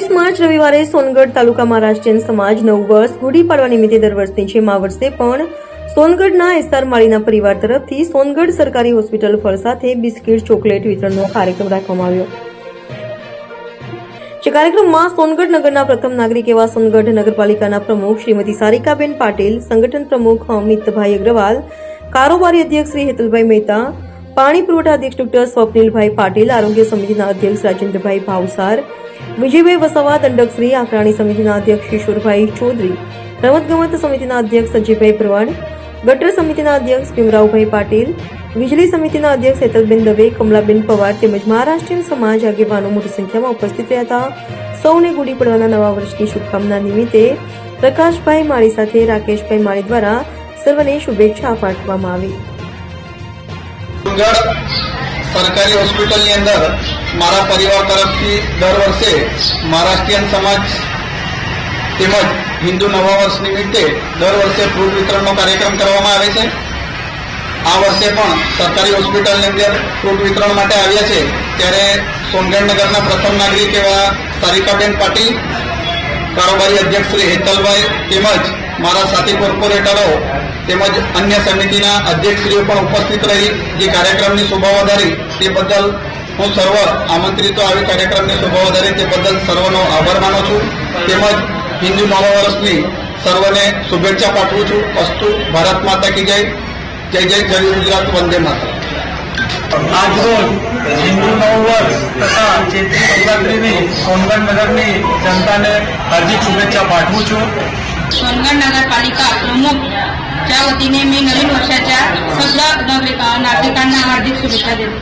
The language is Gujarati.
21 માર્ચ રવિવારે સોનગઢ તાલુકા મહારાષ્ટ્રીયન સમાજ નવ વર્ષ ગુડી પાડવા નિમિત્તે દર વર્ષની જેમ આ વર્ષે પણ સોનગઢના એસઆર માળીના પરિવાર તરફથી સોનગઢ સરકારી હોસ્પિટલ ફળ સાથે બિસ્કિટ ચોકલેટ વિતરણનો કાર્યક્રમ રાખવામાં આવ્યો। જે કાર્યક્રમમાં સોનગઢ નગરના પ્રથમ નાગરિક એવા સોનગઢ નગરપાલિકાના પ્રમુખ શ્રીમતી સારિકાબેન પાટીલ, સંગઠન પ્રમુખ અમિતભાઈ અગ્રવાલ, કારોબારી અધ્યક્ષ શ્રી હેતલભાઈ મહેતા, પાણી પુરવઠા અધ્યક્ષ ડોક્ટર સ્વપ્નિલભાઈ પાટીલ, આરોગ્ય સમિતિના અધ્યક્ષ રાજેન્દ્રભાઈ ભાવસાર, વિજયભાઈ વસાવા, દંડકશ્રી આકારણી સમિતિના અધ્યક્ષ કિશોરભાઈ ચૌધરી, રમતગમત સમિતિના અધ્યક્ષ સંજયભાઈ પ્રવાણ, ગટર સમિતિના અધ્યક્ષ ભીમરાવભાઈ પાટીલ, વીજળી સમિતિના અધ્યક્ષ હેતલબેન દવે, કમલાબેન પવાર તેમજ મહારાષ્ટ્રીયન સમાજ આગેવાનો મોટી સંખ્યામાં ઉપસ્થિત રહ્યા હતા। સૌને ગુડી પડવાના નવા વર્ષની શુભકામના નિમિત્તે પ્રકાશભાઈ માળી સાથે રાકેશભાઈ માળી દ્વારા સર્વને શુભેચ્છા પાઠવવામાં આવી। સરકારી હોસ્પિટલની અંદર મારા પરિવાર તરફથી દર વર્ષે મહારાષ્ટ્રીયન સમાજ તેમજ હિન્દુ નવા વર્ષ નિમિત્તે દર વર્ષે ફ્રૂટ વિતરણનો કાર્યક્રમ કરવામાં આવે છે। આ વર્ષે પણ સરકારી હોસ્પિટલની અંદર ફ્રૂટ વિતરણ માટે આવ્યા છે ત્યારે સોનગઢ નગરના પ્રથમ નાગરિક એવા સારિકાબેન પાટીલ, કારોબારી અધ્યક્ષ શ્રી હેતલભાઈ તેમજ મારા સાથી કોર્પોરેટરો તેમજ અન્ય સમિતિના અધ્યક્ષશ્રીઓ પણ ઉપસ્થિત રહી જે કાર્યક્રમની શોભા વધારી તે બદલ હું સર્વ આમંત્રિતો આવી કાર્યક્રમની શોભા વધારી તે બદલ સર્વનો આભાર માનું છું। તેમજ હિન્દુ નવા વર્ષની સર્વને શુભેચ્છા પાઠવું છું। અસ્તુ ભારત માતા કી જય, જય જય જય ગુજરાત, વંદે માતરમ। આજરોજ હિન્દુ નવ વર્ષ તથા ચૈત્રી નવરાત્રિની સોનગઢ નગરની જનતાને હાર્દિક શુભેच्छा पाठवू છું। सोनगढ़ नगरपालिका प्रमुखच्या वतीने मी नवीन वर्षाच्या सगळ्या नागरिकांना हार्दिक शुभेच्छा देते।